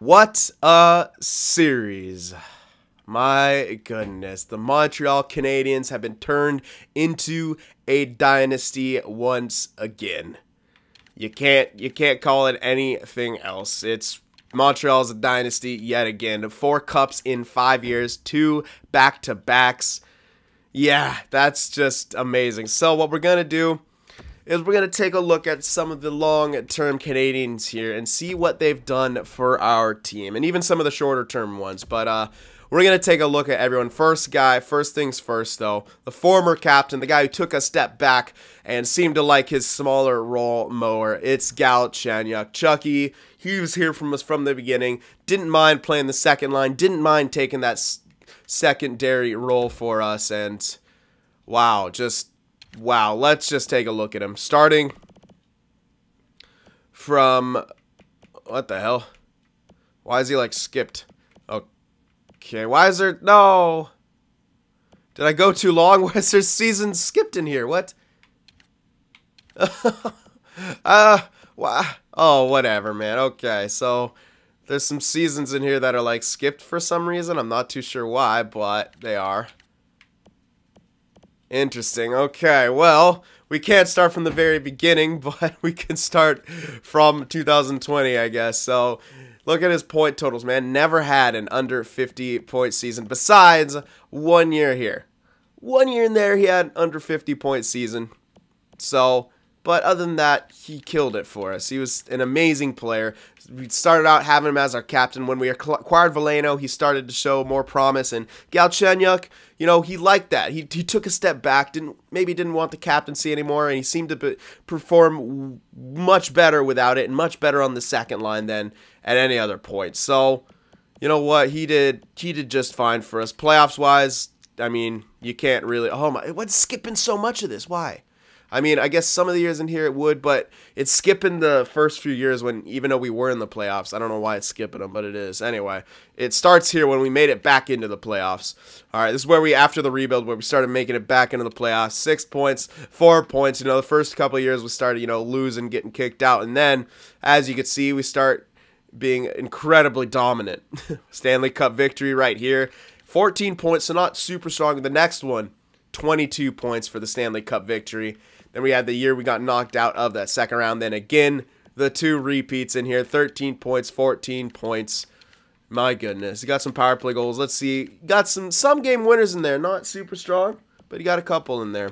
What a series. My goodness, the Montreal Canadiens have been turned into a dynasty once again. You can't call it anything else. It's Montreal's a dynasty yet again. 4 cups in 5 years, 2 back-to-backs. Yeah, that's just amazing. So what we're going to do is we're going to take a look at some of the long-term Canadiens here and see what they've done for our team, and even some of the shorter-term ones. But we're going to take a look at everyone. First things first, though, the former captain, the guy who took a step back and seemed to like his smaller role more. It's Galchenyuk. Chucky, he was here from us from the beginning, didn't mind playing the second line, didn't mind taking that secondary role for us, and wow, let's just take a look at him. Starting from, what the hell? Why is he like skipped? Okay, why is there, no. Did I go too long? Why is there season skipped in here? What? Oh, whatever, man. Okay, so there's some seasons in here that are like skipped for some reason. I'm not too sure why, but they are. Interesting. Okay, well, we can't start from the very beginning, but we can start from 2020, I guess. So look at his point totals, man. Never had an under 50-point season besides 1 year here. 1 year in there, he had an under 50-point season. So, but other than that, he killed it for us. He was an amazing player. We started out having him as our captain. When we acquired Veleno, he started to show more promise. And Galchenyuk, you know, he liked that. He took a step back, maybe didn't want the captaincy anymore, and he seemed to perform much better without it and much better on the second line than at any other point. So, you know what? He did just fine for us. Playoffs-wise, I mean, you can't really... Oh, my... What's skipping so much of this? Why? I mean, I guess some of the years in here it would, but it's skipping the first few years when, even though we were in the playoffs. I don't know why it's skipping them, but it is. Anyway, it starts here when we made it back into the playoffs. All right, this is where we, after the rebuild, where we started making it back into the playoffs. 6 points, 4 points. You know, the first couple of years we started, you know, losing, getting kicked out. And then, as you can see, we start being incredibly dominant. Stanley Cup victory right here. 14 points, so not super strong. The next one, 22 points for the Stanley Cup victory. Then we had the year we got knocked out of that second round. Then again, the 2 repeats in here. 13 points, 14 points. My goodness. He got some power play goals. Let's see. Got some game winners in there. Not super strong, but he got a couple in there.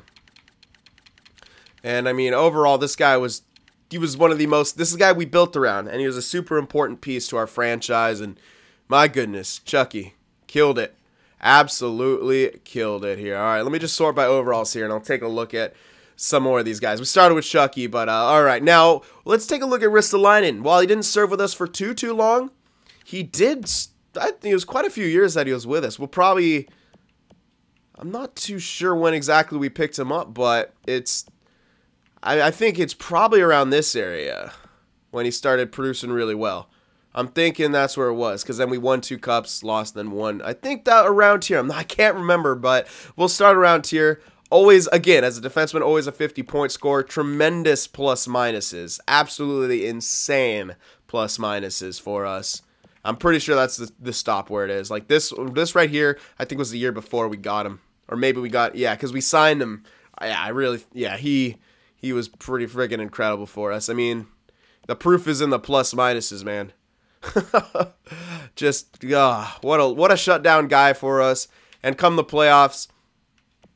And, I mean, overall, this guy was... He was one of the most... This is the guy we built around. And he was a super important piece to our franchise. And, my goodness, Chucky killed it. Absolutely killed it here. All right, let me just sort by overalls here, and I'll take a look at some more of these guys. We started with Chucky, but all right. Now, let's take a look at Ristolainen. While he didn't serve with us for too long, he did... I think it was quite a few years that he was with us. We'll probably... I'm not too sure when exactly we picked him up, but it's... I think it's probably around this area when he started producing really well. I'm thinking that's where it was, because then we won 2 cups, lost, then won. I think that around here. I can't remember, but we'll start around here. Always, again, as a defenseman, always a 50-point score. Tremendous plus-minuses. Absolutely insane plus-minuses for us. I'm pretty sure that's the stop where it is. Like this right here, I think was the year before we got him. Or maybe we got, yeah, because we signed him. Yeah, he was pretty friggin' incredible for us. I mean, the proof is in the plus-minuses, man. Just, what a shutdown guy for us. And come the playoffs...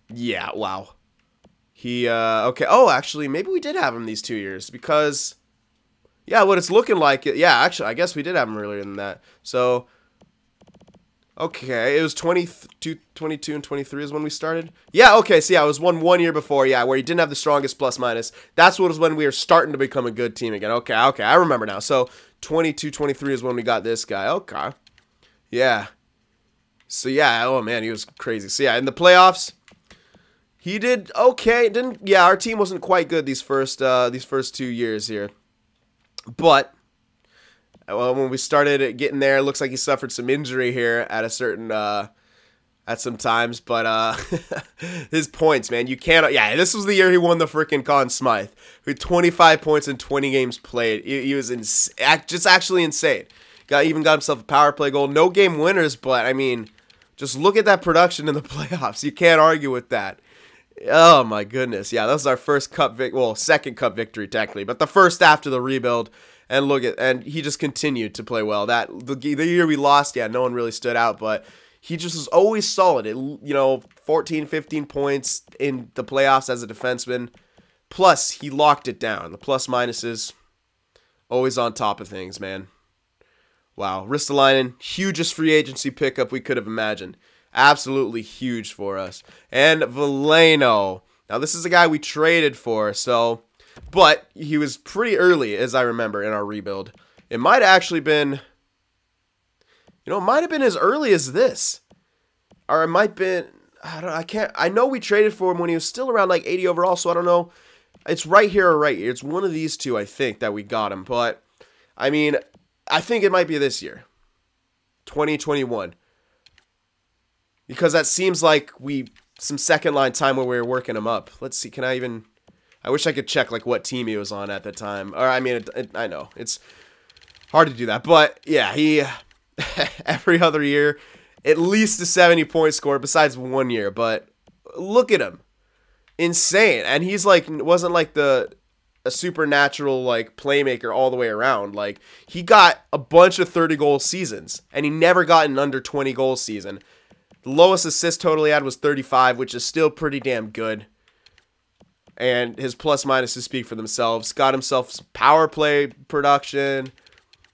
Yeah, wow. He, okay. Oh, actually, maybe we did have him these 2 years because, yeah, what it's looking like, yeah, actually, I guess we did have him earlier than that. So, okay, it was 22 and 23 is when we started. Yeah, okay, so yeah, it was one year before, yeah, where he didn't have the strongest plus-minus. That's what was when we were starting to become a good team again. Okay, I remember now. So, 22, 23 is when we got this guy. Okay. Yeah. So, yeah, oh, man, he was crazy. So, yeah, in the playoffs... He did okay. Yeah, our team wasn't quite good these first 2 years here. But when we started getting there, it looks like he suffered some injury here at a certain at some times. But his points, man, you can't. Yeah, this was the year he won the freaking Conn Smythe with 25 points in 20 games played. He was just actually insane. Even got himself a power play goal. No game winners, but I mean, just look at that production in the playoffs. You can't argue with that. Oh my goodness. Yeah, that was our first second cup victory technically, but the first after the rebuild. And and he just continued to play well. The year we lost, yeah, no one really stood out, but he just was always solid. 14, 15 points in the playoffs as a defenseman. Plus, he locked it down. The plus minuses, always on top of things, man. Wow. Ristolainen, hugest free agency pickup we could have imagined. Absolutely huge for us. And Veleno. Now, this is a guy we traded for, but he was pretty early, as I remember, in our rebuild. It might have actually been, it might have been as early as this. Or it might have been, I know we traded for him when he was still around like 80 overall, so I don't know. It's right here or right here. It's one of these two, I think, that we got him. But, I mean, I think it might be this year. 2021. Because that seems like some second line time where we were working him up. Let's see, I wish I could check like what team he was on at the time. Or I mean, I know it's hard to do that, but yeah, he every other year at least a 70-point score besides 1 year. But look at him, insane, and he's like wasn't like a supernatural like playmaker all the way around. Like he got a bunch of 30-goal seasons, and he never got an under 20-goal season. The lowest assist total he had was 35, which is still pretty damn good. And his plus minuses speak for themselves. Got himself some power play production.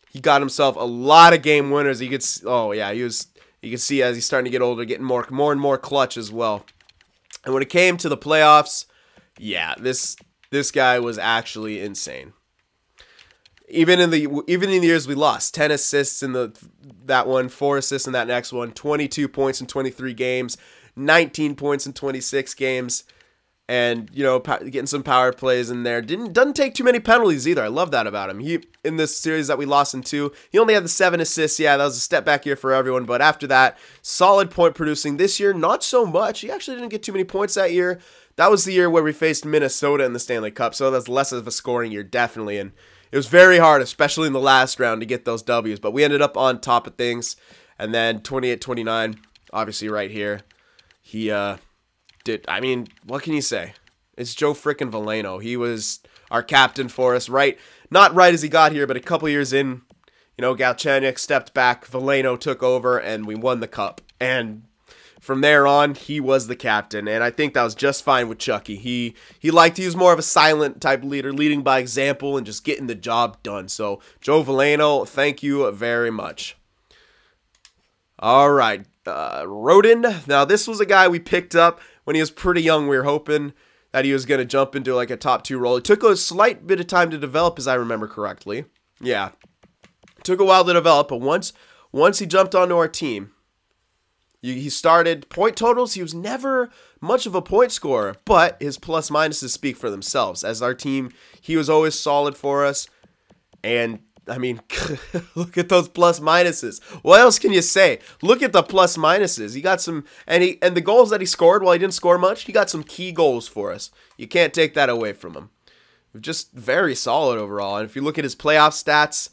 He got himself a lot of game winners. You could see as he's starting to get older, getting more and more clutch as well. And when it came to the playoffs, yeah, this guy was actually insane. Even in the years we lost, 10 assists in that one, 4 assists in that next one, 22 points in 23 games, 19 points in 26 games. And, getting some power plays in there. Doesn't take too many penalties either. I love that about him. In this series that we lost in 2, he only had the 7 assists. Yeah, that was a step back year for everyone. But after that, solid point producing. This year, not so much. He actually didn't get too many points that year. That was the year where we faced Minnesota in the Stanley Cup. So that's less of a scoring year, definitely. And it was very hard, especially in the last round, to get those W's. But we ended up on top of things. And then 28-29, obviously right here, he what can you say? It's Joe frickin' Veleno. He was our captain for us, right? Not right as he got here, but a couple years in, Galchenyuk stepped back, Veleno took over, and we won the cup. And from there on, he was the captain, and I think that was just fine with Chucky. He was more of a silent type leader, leading by example and just getting the job done. So, Joe Veleno, thank you very much. All right, Roden. Now, this was a guy we picked up when he was pretty young. We were hoping that he was going to jump into like a top 2 role. It took a slight bit of time to develop, as I remember correctly. Yeah, it took a while to develop, but once he jumped onto our team, he started point totals. He was never much of a point scorer, but his plus minuses speak for themselves. As our team, he was always solid for us, and I mean, look at those plus minuses. What else can you say? Look at the plus minuses. He got some, and the goals that he scored, while he didn't score much, he got some key goals for us. You can't take that away from him. Just very solid overall. And if you look at his playoff stats,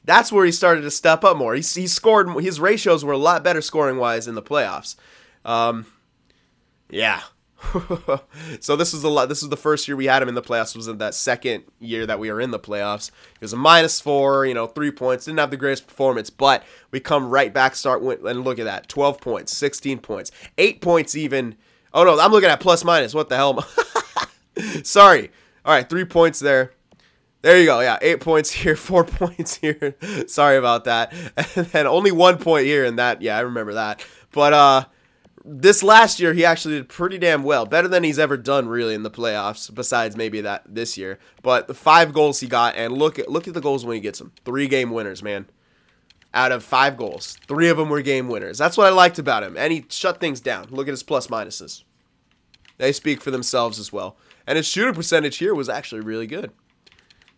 that's where he started to step up more. He scored. His ratios were a lot better scoring wise in the playoffs. Yeah. So this was the first year we had him in the playoffs. Was in that second year that we were in the playoffs. He was a -4, 3 points. Didn't have the greatest performance, but we come right back, and look at that. 12 points, 16 points, 8 points even. Oh no, I'm looking at plus minus. What the hell? Sorry. All right, 3 points there. There you go. Yeah, 8 points here, 4 points here. Sorry about that. And then only 1 point here in that. Yeah, I remember that. But this last year, he actually did pretty damn well. Better than he's ever done, really, in the playoffs, besides maybe that this year. But the 5 goals he got, and look at the goals when he gets them. 3 game winners, man. Out of 5 goals, 3 of them were game winners. That's what I liked about him. And he shut things down. Look at his plus minuses. They speak for themselves as well. And his shooting percentage here was actually really good.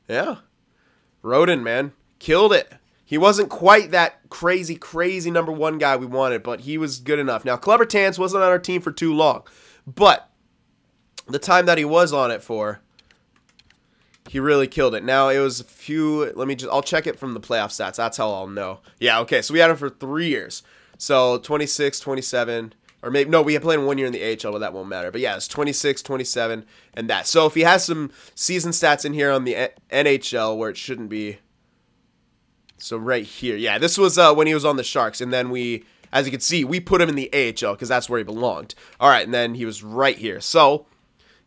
Yeah. Roden, man. Killed it. He wasn't quite that crazy number 1 guy we wanted, but he was good enough. Now, Clubber Tans wasn't on our team for too long, but the time that he was on it for, He really killed it. Now, it was a few, I'll check it from the playoff stats. That's how I'll know. Yeah, okay, so we had him for 3 years. So, 26, 27, or maybe, no, we had played 1 year in the AHL, but that won't matter. But yeah, it's 26, 27, and that. So, if he has some season stats in here on the NHL, where it shouldn't be, so right here. Yeah, this was when he was on the Sharks, and then we, as you can see, we put him in the AHL, because that's where he belonged. All right, and then he was right here. So,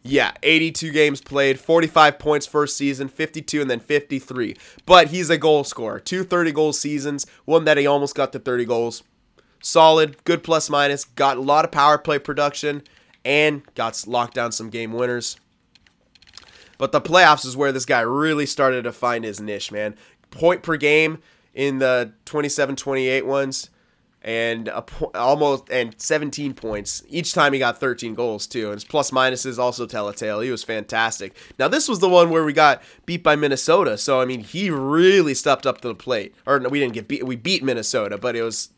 yeah, 82 games played, 45 points first season, 52, and then 53. But he's a goal scorer. 2 30-goal seasons, one that he almost got to 30 goals. Solid, good plus-minus, got a lot of power play production, and got locked down some game winners. But the playoffs is where this guy really started to find his niche, man. Point per game in the 27-28 ones. And almost 17 points each time. He got 13 goals too, and his plus minuses also tell a tale. He was fantastic. Now this was the one where we got beat by Minnesota, so I mean he really stepped up to the plate. Or no, we didn't get beat. We beat Minnesota, but it was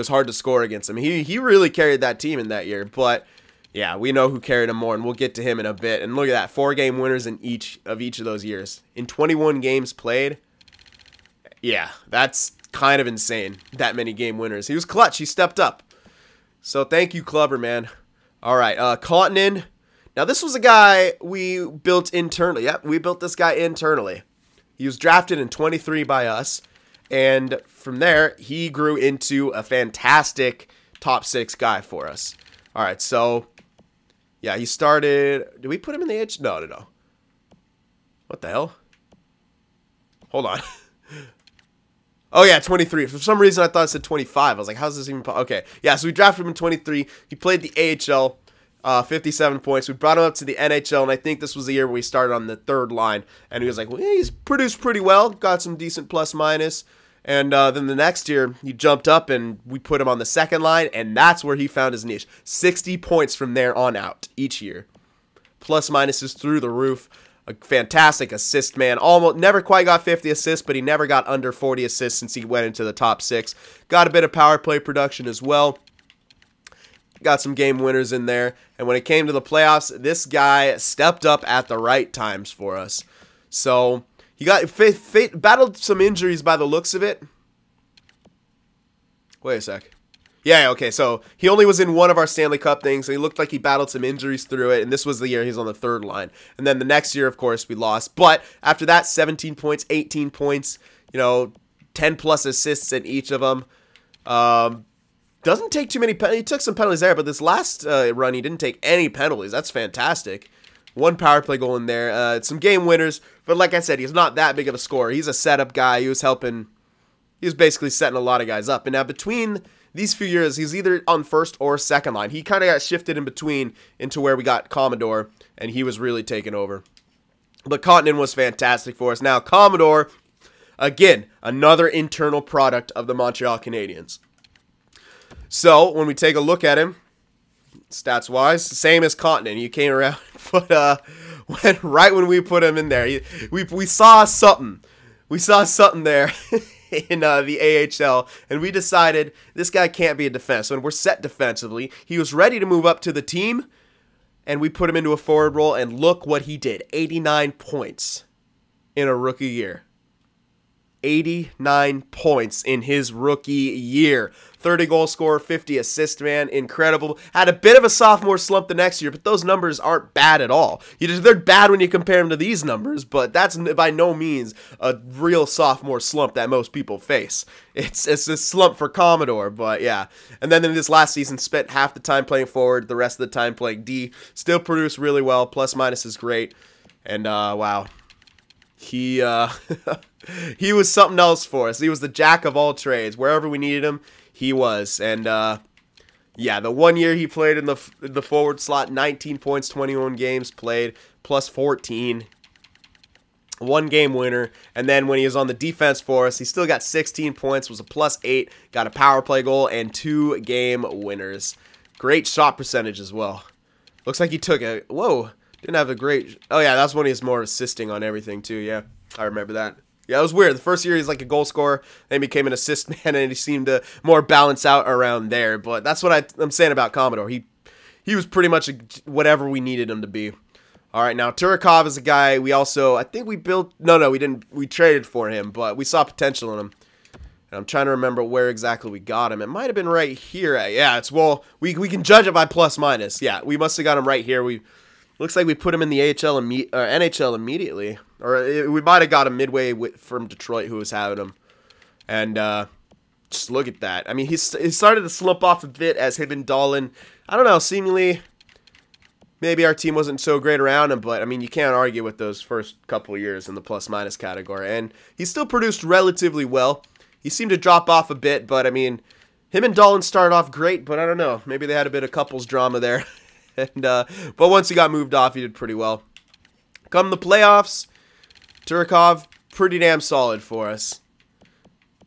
hard to score against him. He really carried that team in that year. But yeah, we know who carried him more, and we'll get to him in a bit. And look at that, 4-game winners in each of those years in 21 games played. Yeah, that's kind of insane, that many game winners. He was clutch. He stepped up. So thank you, Clubber, man. All right, Contanen. Now, this was a guy we built internally. Yep, we built this guy internally. He was drafted in 23 by us, and from there, he grew into a fantastic top 6 guy for us. All right, so, yeah, he started... Did we put him in the edge? No. What the hell? Hold on. Oh, yeah, 23. For some reason, I thought it said 25. I was like, how's this even possible? Okay, yeah, so we drafted him in 23. He played the AHL, 57 points. We brought him up to the NHL, and I think this was the year where we started on the 3rd line. And he was like, well, he's produced pretty well, got some decent plus-minus. And then the next year, he jumped up, and we put him on the 2nd line, and that's where he found his niche. 60 points from there on out each year. Plus-minuses through the roof. A fantastic assist man. Almost never quite got 50 assists, but he never got under 40 assists since he went into the top 6. Got a bit of power play production as well. Got some game winners in there. And when it came to the playoffs, this guy stepped up at the right times for us. So he got battled some injuries by the looks of it. Wait a sec. Yeah, okay, so he only was in one of our Stanley Cup things, and he looked like he battled some injuries through it, and this was the year he was on the 3rd line. And then the next year, of course, we lost. But after that, 17 points, 18 points, 10-plus assists in each of them. Doesn't take too many penalties. He took some penalties there, but this last run, he didn't take any penalties. That's fantastic. 1 power play goal in there. Some game winners, but like I said, he's not that big of a scorer. He's a setup guy. He was basically setting a lot of guys up. And now between these few years, he's either on 1st or 2nd line. He kind of got shifted in between into where we got Commodore, and he was really taking over. But Contanen was fantastic for us. Now, Commodore, again, another internal product of the Montreal Canadiens. So, when we take a look at him, stats-wise, same as Contanen. He came around, but right when we put him in there, we saw something. We saw something there. In the AHL, and we decided this guy can't be a defenseman. We're set defensively. He was ready to move up to the team, and we put him into a forward role, and look what he did. 89 points in a rookie year. 89 points in his rookie year. 30 goal scorer, 50 assist man, incredible. Had a bit of a sophomore slump the next year, but those numbers aren't bad at all. They're bad when you compare them to these numbers, but that's by no means a real sophomore slump that most people face. It's a slump for Commodore, but yeah. And then in this last season, spent half the time playing forward, the rest of the time playing D. Still produced really well. Plus minus is great. And wow. He he was something else for us. He was the jack of all trades. Wherever we needed him, he was. And yeah, the 1 year he played in the forward slot, 19 points, 21 games played, plus 14. 1 game winner. And then when he was on the defense for us, he still got 16 points, was a plus 8, got a power play goal, and 2 game winners. Great shot percentage as well. Looks like he took a... Whoa. Didn't have a great... Oh, yeah, that's when he was more assisting on everything, too. Yeah, I remember that. Yeah, it was weird. The first year, he's like a goal scorer. Then he became an assist man, and he seemed to more balance out around there. But that's what I'm saying about Commodore. He was pretty much whatever we needed him to be. All right, now Turakov is a guy we also, I think we built, no, we didn't, we traded for him, but we saw potential in him. And I'm trying to remember where exactly we got him. It might have been right here. Yeah, it's, well, we can judge it by plus minus. Yeah, we must have got him right here. Looks like we put him in the NHL immediately. Or we might have got him midway from Detroit, who was having him. And just look at that. I mean, he started to slump off a bit as him and Dahlin, I don't know, seemingly... Maybe our team wasn't so great around him, but, I mean, you can't argue with those first couple of years in the plus-minus category. And he still produced relatively well. He seemed to drop off a bit, but, I mean, him and Dahlin started off great, but I don't know. Maybe they had a bit of couples drama there. And but once he got moved off, he did pretty well. Come the playoffs, Turakov, pretty damn solid for us.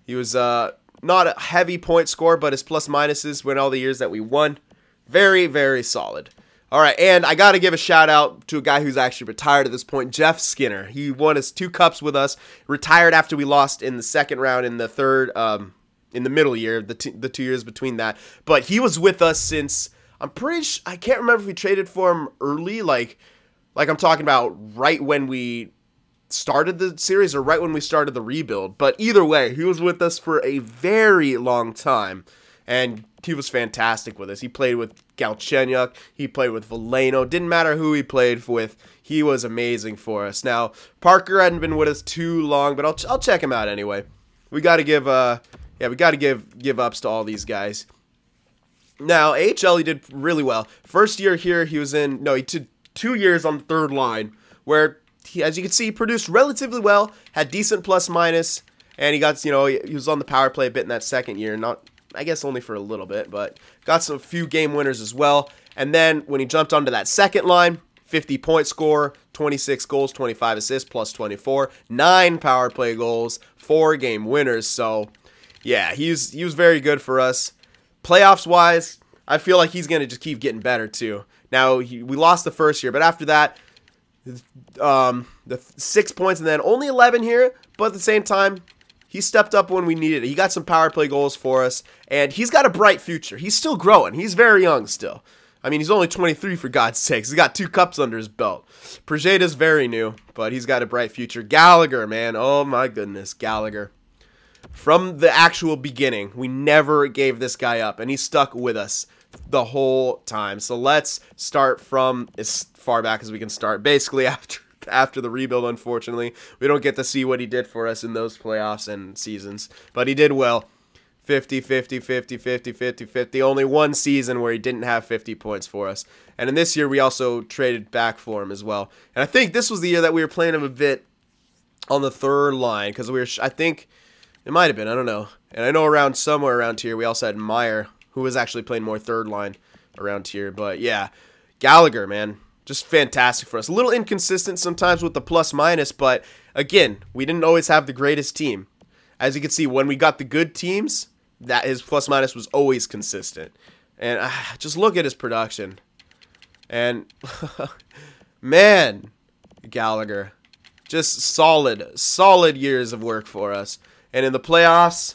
He was not a heavy point scorer, but his plus-minuses went all the years that we won. Very, very solid. All right, and I got to give a shout-out to a guy who's actually retired at this point, Jeff Skinner. He won his 2 cups with us, retired after we lost in the second round in the third, in the middle year, the 2 years between that. But he was with us since, I'm pretty sure, I can't remember if we traded for him early, like I'm talking about right when we started the series or right when we started the rebuild. But either way, he was with us for a very long time. And he was fantastic with us. He played with Galchenyuk. He played with Veleno. Didn't matter who he played with. He was amazing for us. Now, Parker hadn't been with us too long, but I'll check him out anyway. We got to give give ups to all these guys. Now, AHL, he did really well. First year here, he did 2 years on the third line, where he, as you can see, he produced relatively well, had decent plus minus, and he got, he was on the power play a bit in that second year, I guess only for a little bit, but got some few game winners as well. And then when he jumped onto that second line, 50-point score, 26 goals, 25 assists, plus 24, 9 power play goals, 4 game winners. So, yeah, he was very good for us. Playoffs-wise, I feel like he's going to just keep getting better, too. Now, we lost the first year, but after that, the 6 points and then only 11 here, but at the same time, he stepped up when we needed it. He got some power play goals for us, and he's got a bright future. He's still growing. He's very young still. I mean, he's only 23 for God's sakes. He's got 2 cups under his belt. Prejada's very new, but he's got a bright future. Gallagher, man. Oh, my goodness. Gallagher. From the actual beginning, we never gave this guy up, and he stuck with us the whole time. So let's start from as far back as we can start. Basically, after the rebuild, unfortunately. We don't get to see what he did for us in those playoffs and seasons. But he did well. 50, 50, 50, 50, 50, 50. Only one season where he didn't have 50 points for us. And in this year, we also traded back for him as well. And I think this was the year that we were playing him a bit on the third line. Because I think, it might have been, I don't know. And I know somewhere around here, we also had Meyer, who was actually playing more third line around here. But yeah, Gallagher, man. Just fantastic for us. A little inconsistent sometimes with the plus-minus, but again, we didn't always have the greatest team. As you can see, when we got the good teams, that his plus-minus was always consistent. And just look at his production. And, man, Gallagher. Just solid years of work for us. And in the playoffs,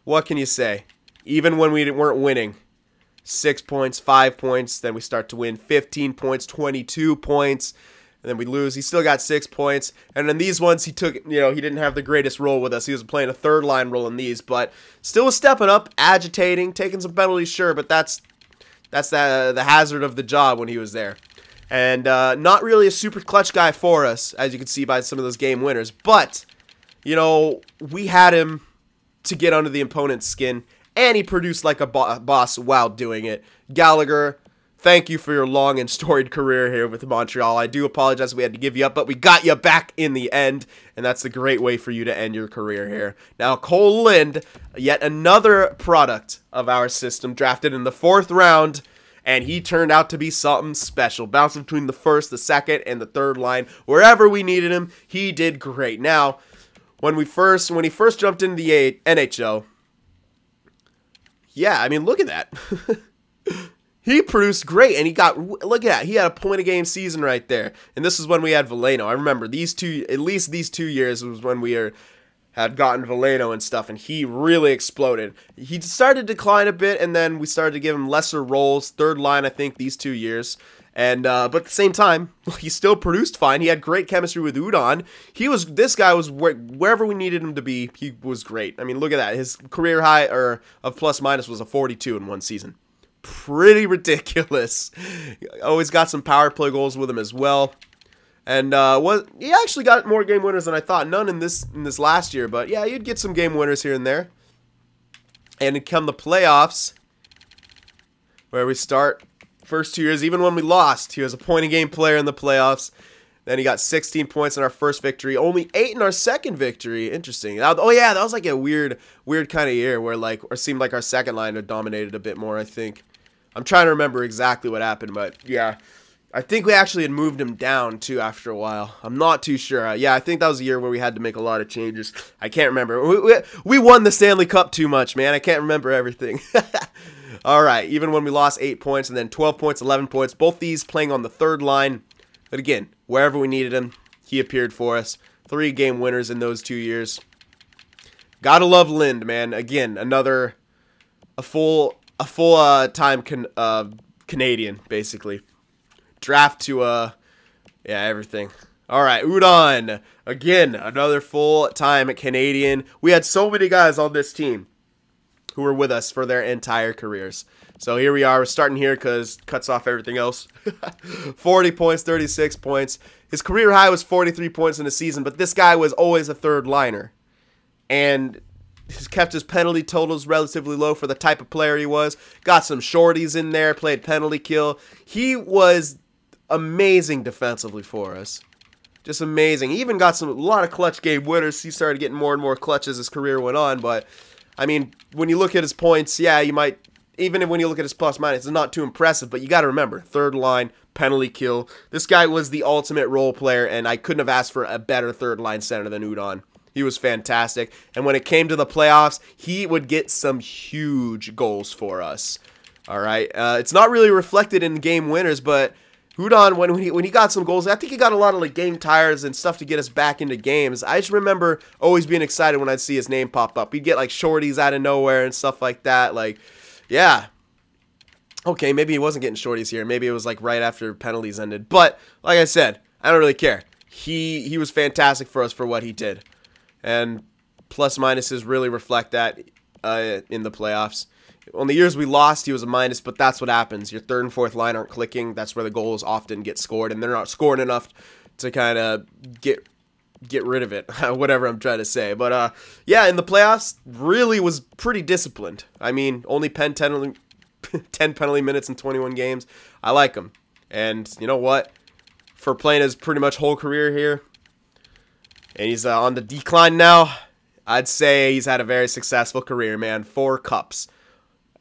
what can you say? Even when we weren't winning. 6 points, 5 points, then we start to win 15 points, 22 points, and then we lose. He still got 6 points, and in these ones, he took, he didn't have the greatest role with us. He was playing a third line role in these, but still was stepping up, agitating, taking some penalties, sure, but that's the hazard of the job when he was there. And not really a super clutch guy for us, as you can see by some of those game winners, but, we had him to get under the opponent's skin, and he produced like a boss while doing it. Gallagher, thank you for your long and storied career here with Montreal. I do apologize we had to give you up, but we got you back in the end, and that's a great way for you to end your career here. Now, Cole Lind, yet another product of our system, drafted in the 4th round, and he turned out to be something special. Bouncing between the 1st, the 2nd, and the 3rd line. Wherever we needed him, he did great. Now, when he first jumped into the NHL, yeah, I mean, look at that. He produced great, and look at that. He had a point-a-game season right there. And this is when we had Veleno. I remember at least these 2 years was when we were had gotten Valeno and stuff, and he really exploded. He started to decline a bit, and then we started to give him lesser roles, third line, I think, these 2 years. And but at the same time, he still produced fine. He had great chemistry with Udon. This guy was wherever we needed him to be. He was great. I mean, look at that. His career high of plus minus was a 42 in one season. Pretty ridiculous. Always got some power play goals with him as well. And he actually got more game winners than I thought. None in this last year, but yeah, you'd get some game winners here and there. And come the playoffs, where we start. First 2 years, even when we lost, he was a point-a-game player in the playoffs. Then he got 16 points in our first victory, only 8 in our second victory. Interesting. Oh yeah, that was like a weird kind of year where it seemed like our second line had dominated a bit more. I think I'm trying to remember exactly what happened, but yeah, I think we actually had moved him down too after a while. I'm not too sure. Yeah, I think that was a year where we had to make a lot of changes. I can't remember. We won the Stanley Cup too much, man. I can't remember everything. All right, even when we lost 8 points and then 12 points, 11 points, both these playing on the third line. But again, wherever we needed him, he appeared for us. 3 game winners in those 2 years. Gotta love Lind, man. Again, a full time Canadian, basically. Draft to yeah, everything. All right, Udon. Again, another full-time Canadian. We had so many guys on this team who were with us for their entire careers. So here we are. We're starting here because cuts off everything else. 40 points, 36 points. His career high was 43 points in a season, but this guy was always a third liner. And he's kept his penalty totals relatively low for the type of player he was. Got some shorties in there, played penalty kill. He was amazing defensively for us. Just amazing. He even got a lot of clutch game winners. He started getting more and more clutch as his career went on, but I mean, when you look at his points, yeah, you might, even when you look at his plus minus, it's not too impressive, but you got to remember, third line, penalty kill. This guy was the ultimate role player, and I couldn't have asked for a better third line center than Udon. He was fantastic, and when it came to the playoffs, he would get some huge goals for us. All right, it's not really reflected in game winners, but Udon, when he got some goals, I think he got a lot of game tires and stuff to get us back into games. I just remember always being excited when I'd see his name pop up. He'd get shorties out of nowhere and stuff like that. Yeah. Okay, maybe he wasn't getting shorties here. Maybe it was right after penalties ended. But like I said, I don't really care. He was fantastic for us for what he did. And plus minuses really reflect that in the playoffs. On the years we lost, he was a minus, but that's what happens. Your third and fourth line aren't clicking. That's where the goals often get scored, and they're not scoring enough to kind of get rid of it, whatever I'm trying to say. But, yeah, in the playoffs, really was pretty disciplined. I mean, only 10 penalty minutes in 21 games. I like him. And you know what? For playing his pretty much whole career here, and he's on the decline now, I'd say he's had a very successful career, man. 4 cups.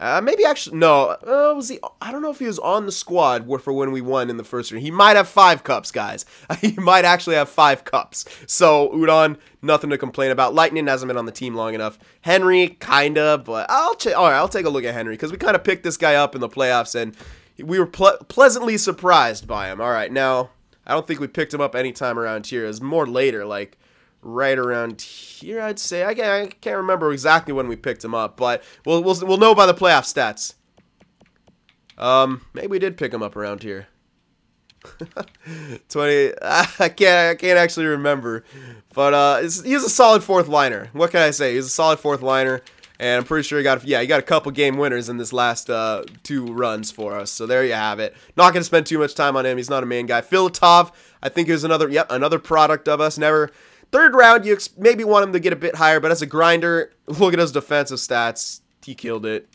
Maybe actually, no, was he? I don't know if he was on the squad for when we won in the first year. He might have 5 cups, guys. He might actually have 5 cups. So, Udon, nothing to complain about. Lightning hasn't been on the team long enough. Henry, kinda, but all right, I'll take a look at Henry, because we kind of picked this guy up in the playoffs, and we were pleasantly surprised by him. All right, now, I don't think we picked him up anytime around here. It was more later, right around here, I'd say. I can't remember exactly when we picked him up, but we'll know by the playoff stats. Maybe we did pick him up around here. 20. I can't actually remember, but he's a solid fourth liner. What can I say? He's a solid fourth liner, and I'm pretty sure he got a couple game winners in this last 2 runs for us. So there you have it. Not gonna spend too much time on him. He's not a main guy. Filatov, I think he was another product of us. Third round, you maybe want him to get a bit higher, but as a grinder, look at his defensive stats. He killed it.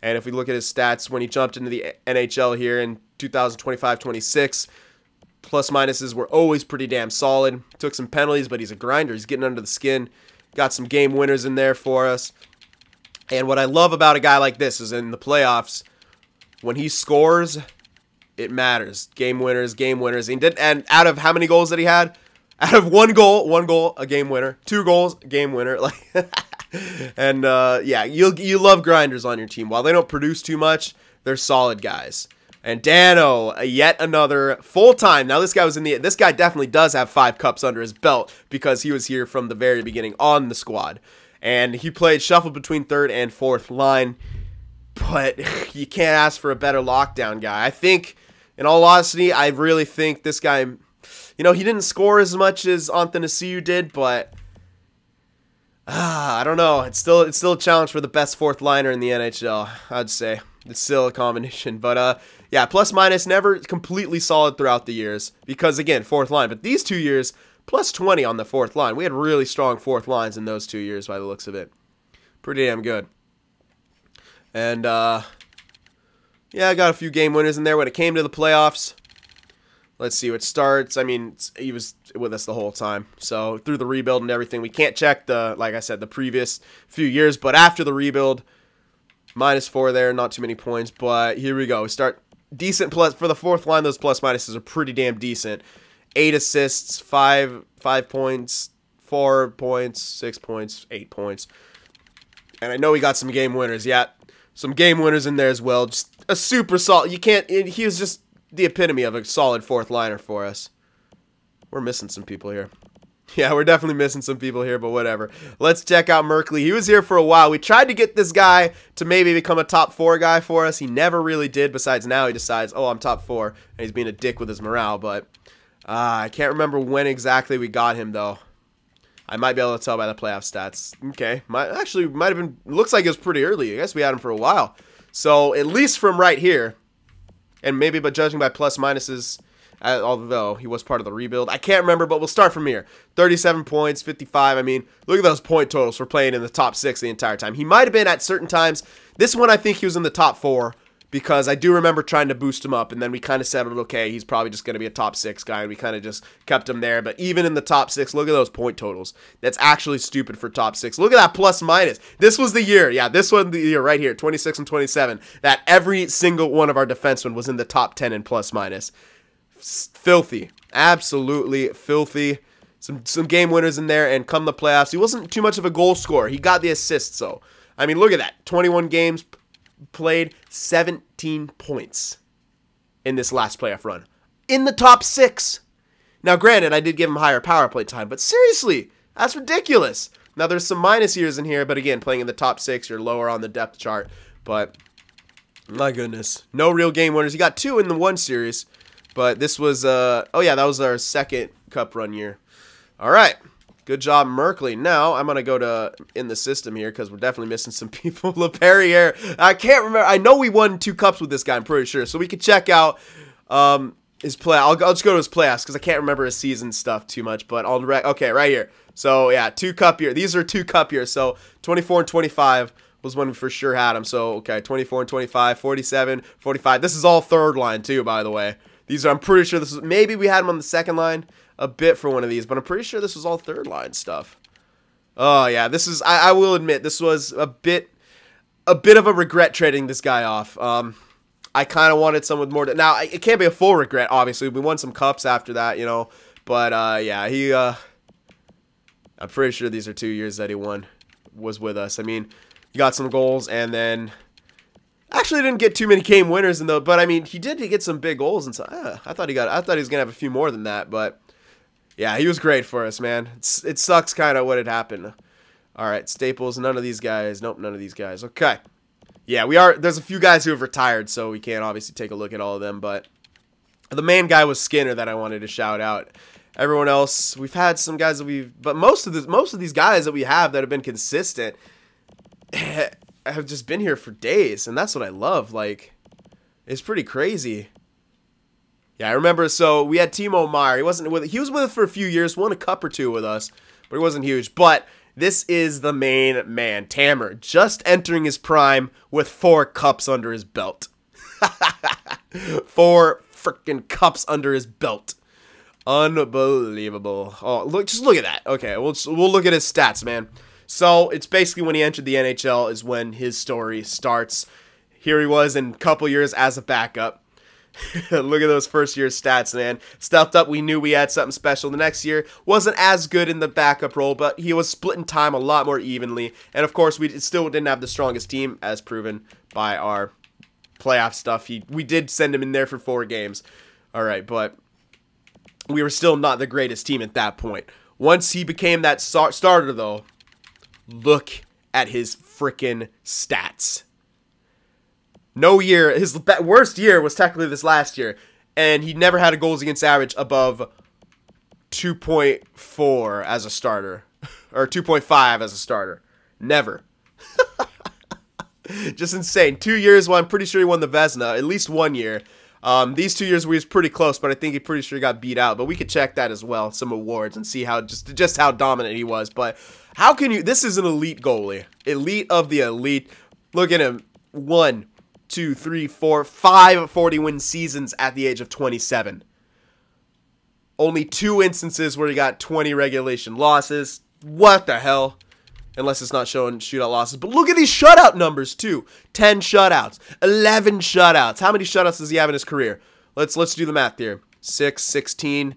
And if we look at his stats when he jumped into the NHL here in 2025-26, plus minuses were always pretty damn solid. Took some penalties, but he's a grinder. He's getting under the skin. Got some game winners in there for us. And what I love about a guy like this is in the playoffs, when he scores, it matters. Game winners, game winners. And out of how many goals that he had? Out of one goal, a game winner. 2 goals, game winner. And yeah, you love grinders on your team. While they don't produce too much, they're solid guys. And Dano, yet another full-time. Now, this guy definitely does have 5 cups under his belt because he was here from the very beginning on the squad. And he played shuffled between 3rd and 4th line. But you can't ask for a better lockdown guy. I think, in all honesty, I really think this guy, you know, he didn't score as much as Athanasiou did, but I don't know. It's still a challenge for the best 4th liner in the NHL, I'd say. It's still a combination. But, yeah, plus minus never completely solid throughout the years because, again, 4th line. But these 2 years, plus 20 on the 4th line. We had really strong 4th lines in those 2 years by the looks of it. Pretty damn good. And, yeah, I got a few game winners in there when it came to the playoffs. Let's see what starts. I mean, he was with us the whole time. So, through the rebuild and everything, we can't check like I said, the previous few years. But after the rebuild, -4 there, not too many points. But here we go. We start decent plus. For the 4th line, those plus minuses are pretty damn decent. 8 assists, 5 points, 4 points, 6 points, 8 points. And I know we got some game winners. Yeah. Some game winners in there as well. Just a super solid. He was just the epitome of a solid 4th liner for us. We're missing some people here. Yeah, we're definitely missing some people here, but whatever. Let's check out Merkley. He was here for a while. We tried to get this guy to maybe become a top 4 guy for us. He never really did, besides now he decides, oh, I'm top 4, and he's being a dick with his morale. But I can't remember when exactly we got him, though. I might be able to tell by the playoff stats. Okay. Might have been, looks like it was pretty early. I guess we had him for a while. So, at least from right here, and maybe but judging by plus minuses, although he was part of the rebuild. I can't remember, but we'll start from here. 37 points, 55. I mean, look at those point totals for playing in the top 6 the entire time. He might have been at certain times. This one, I think he was in the top 4. Because I do remember trying to boost him up, and then we kind of settled, okay, he's probably just going to be a top 6 guy, and we kind of just kept him there. But even in the top 6, look at those point totals. That's actually stupid for top 6. Look at that plus minus. This was the year, yeah, this was the year right here, 26 and 27, that every single one of our defensemen was in the top 10 in plus minus. Filthy. Absolutely filthy. Some game winners in there, and come the playoffs, he wasn't too much of a goal scorer. He got the assists, though. I mean, look at that. 21 games played, 17 points in this last playoff run. In the top 6. Now, granted, I did give him higher power play time, but seriously, that's ridiculous. Now, there's some minus years in here, but again, playing in the top 6, you're lower on the depth chart. But, my goodness. No real game winners. He got 2 in the 1 series, but this was, oh yeah, that was our 2nd cup run year. All right. Good job, Merkley. Now, I'm going to go to in the system here because we're definitely missing some people. LaPerriere. I can't remember. I know we won 2 cups with this guy, I'm pretty sure. So we can check out his play. I'll just go to his playoffs because I can't remember his season stuff too much. But okay, right here. So, yeah, 2 cup year. These are 2 cup years. So, 24 and 25 was when we for sure had him. So, okay, 24 and 25, 47, 45. This is all 3rd line, too, by the way. These are, I'm pretty sure this is, maybe we had him on the 2nd line a bit for one of these, but I'm pretty sure this was all 3rd line stuff. Oh, yeah, this is, I will admit, this was a bit of a regret trading this guy off. I kind of wanted someone more, now, it can't be a full regret, obviously. We won some cups after that, you know, but, yeah, I'm pretty sure these are 2 years that he was with us. I mean, he got some goals, and then actually didn't get too many game winners in though, but I mean, he did get some big goals, and so I thought he was gonna have a few more than that, but yeah, he was great for us, man. It sucks kind of what had happened. All right, Staples, none of these guys. Nope, none of these guys. Okay, yeah, there's a few guys who have retired, so we can't obviously take a look at all of them, but the main guy was Skinner that I wanted to shout out. Everyone else, we've had some guys that but most of these guys that we have that have been consistent have just been here for days, and that's what I love. Like, it's pretty crazy. Yeah, I remember. So we had Timo Meier. He was with us for a few years, won a cup or 2 with us, but he wasn't huge. But this is the main man, Tamer, just entering his prime with 4 cups under his belt. 4 freaking cups under his belt. Unbelievable. Oh, just look at that. Okay, we'll look at his stats, man. So, it's basically when he entered the NHL is when his story starts. Here he was in a couple years as a backup. Look at those first year stats, man. Stuffed up, we knew we had something special. The next year wasn't as good in the backup role, but he was splitting time a lot more evenly. And, of course, we still didn't have the strongest team, as proven by our playoff stuff. We did send him in there for 4 games. All right, but we were still not the greatest team at that point. Once he became that starter, though, look at his freaking stats. No year, his worst year was technically this last year, and he never had a goals against average above 2.4 as a starter, or 2.5 as a starter. Never. Just insane. 2 years, well, I'm pretty sure he won the Vezina, at least 1 year. These 2 years we was pretty close, but I think he pretty sure got beat out. But we could check that as well, some awards, and see how just how dominant he was. But how can you? This is an elite goalie, elite of the elite. Look at him. 1, 2, 3, 4, 5 40-win seasons at the age of 27. Only 2 instances where he got 20 regulation losses. What the hell? Unless it's not showing shootout losses. But look at these shutout numbers, too. 10 shutouts. 11 shutouts. How many shutouts does he have in his career? Let's do the math here. 6, 16,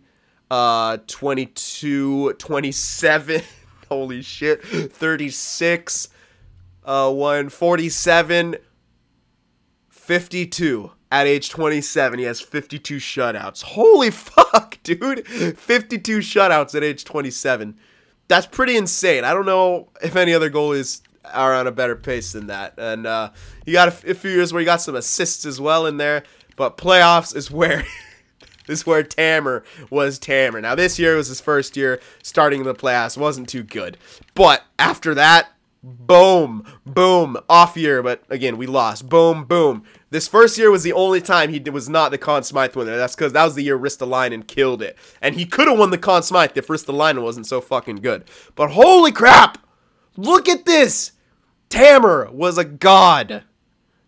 22, 27. Holy shit. 36, 47, 52. At age 27, he has 52 shutouts. Holy fuck, dude. 52 shutouts at age 27. That's pretty insane. I don't know if any other goalies are on a better pace than that. And he got a few years where he got some assists as well in there. But playoffs is where Tammer was Tammer. Now this year was his first year starting in the playoffs. Wasn't too good. But after that, boom, boom, off year. But again, we lost. Boom, boom. This first year was the only time he was not the Conn Smythe winner. That's because that was the year Ristolainen killed it. And he could have won the Conn Smythe if Ristolainen wasn't so fucking good. But holy crap! Look at this! Tammer was a god.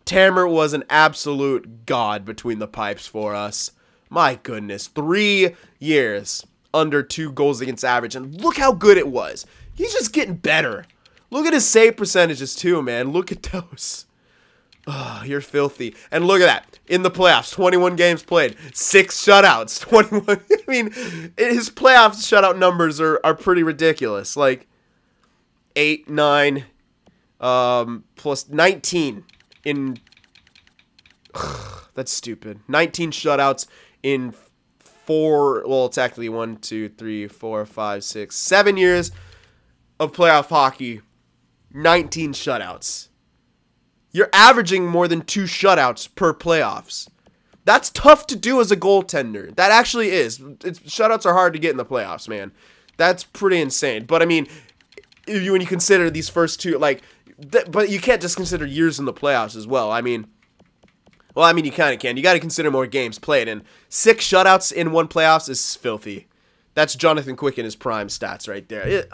Tammer was an absolute god between the pipes for us. My goodness. 3 years under 2 goals against average. And look how good it was. He's just getting better. Look at his save percentages too, man. Look at those. Oh, you're filthy. And look at that. In the playoffs, 21 games played, 6 shutouts, 21. I mean, his playoff shutout numbers are pretty ridiculous. Like 8, 9, plus 19 in. That's stupid. 19 shutouts in 4. Well, it's actually 1, 2, 3, 4, 5, 6, 7 years of playoff hockey. 19 shutouts. You're averaging more than 2 shutouts per playoffs. That's tough to do as a goaltender. That actually is. Shutouts are hard to get in the playoffs, man. That's pretty insane. But, I mean, when you consider these first 2, like, but you can't just consider years in the playoffs as well. I mean, you kind of can. You got to consider more games played. And 6 shutouts in 1 playoffs is filthy. That's Jonathan Quick in his prime stats right there.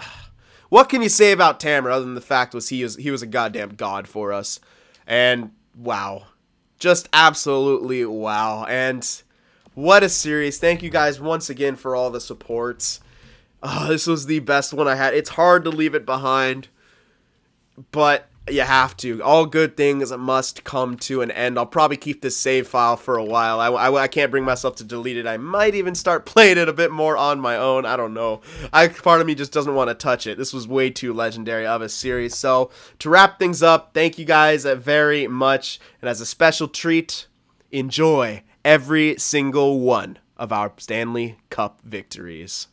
What can you say about Tammer other than the fact was he was a goddamn god for us? And wow, just absolutely wow. And what a series. Thank you guys once again for all the supports. This was the best one I had. It's hard to leave it behind, but you have to. All good things must come to an end. I'll probably keep this save file for a while. I can't bring myself to delete it. I might even start playing it a bit more on my own. I don't know. Part of me just doesn't want to touch it. This was way too legendary of a series. So to wrap things up, thank you guys very much. And as a special treat, enjoy every single one of our Stanley Cup victories.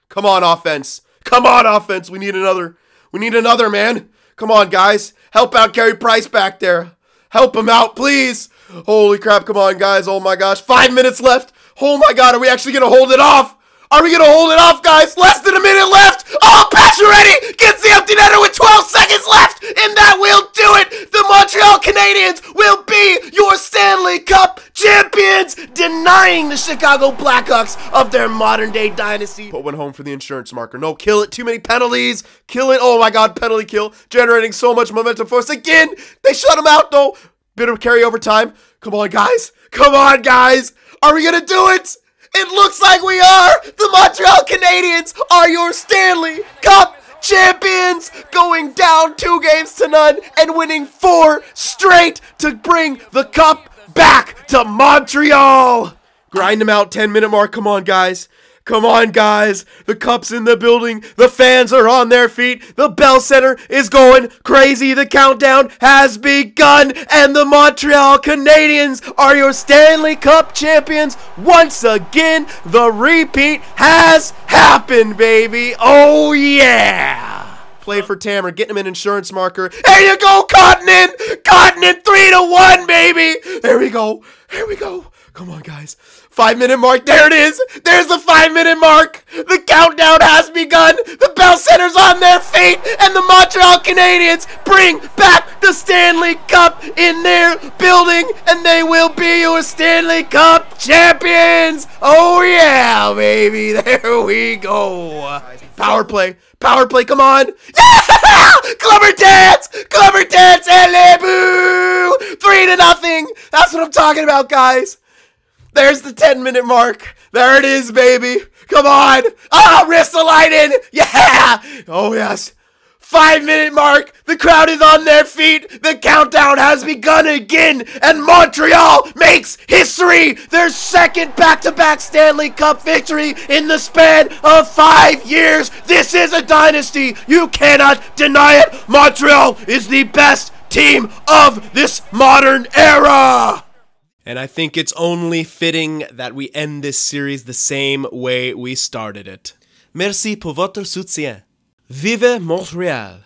Come on, offense. Come on, offense. We need another. We need another, man. Come on, guys. Help out Carey Price back there. Help him out, please. Holy crap. Come on, guys. Oh, my gosh. 5 minutes left. Oh, my God. Are we actually going to hold it off? Are we going to hold it off, guys? Less than a minute left. Oh, Pacioretty gets the empty netter with 12 seconds left. And that will do it. The Montreal Canadiens will be your Stanley Cup champions, denying the Chicago Blackhawks of their modern-day dynasty. Put one home for the insurance marker. No, kill it. Too many penalties. Kill it. Oh, my God. Penalty kill. Generating so much momentum for us. Again, they shut him out, though. Bit of carryover time. Come on, guys. Come on, guys. Are we going to do it? It looks like we are! The Montreal Canadiens are your Stanley Cup champions! Going down 2-0 and winning 4 straight to bring the cup back to Montreal! Grind them out, 10-minute mark. Come on, guys. Come on, guys. The cup's in the building. The fans are on their feet. The Bell Center is going crazy. The countdown has begun. And the Montreal Canadiens are your Stanley Cup champions. Once again, the repeat has happened, baby. Oh, yeah. Play for Tammer. Getting him an insurance marker. There you go, Cottonin. Cottonin 3-1, baby. There we go. Here we go. Come on, guys. 5-minute mark. There it is. There's the 5-minute mark. The countdown has begun. The Bell Center's on their feet. And the Montreal Canadiens bring back the Stanley Cup in their building. And they will be your Stanley Cup champions. Oh, yeah, baby. There we go. Power play. Power play. Come on. Yeah! Clubber dance. Clubber dance. And boo. 3-0. That's what I'm talking about, guys. There's the 10-minute mark. There it is, baby. Come on. Ah, Ristolainen. Yeah. Oh, yes. 5-minute mark. The crowd is on their feet. The countdown has begun again. And Montreal makes history. Their second back-to-back Stanley Cup victory in the span of 5 years. This is a dynasty. You cannot deny it. Montreal is the best team of this modern era. And I think it's only fitting that we end this series the same way we started it. Merci pour votre soutien. Vive Montréal!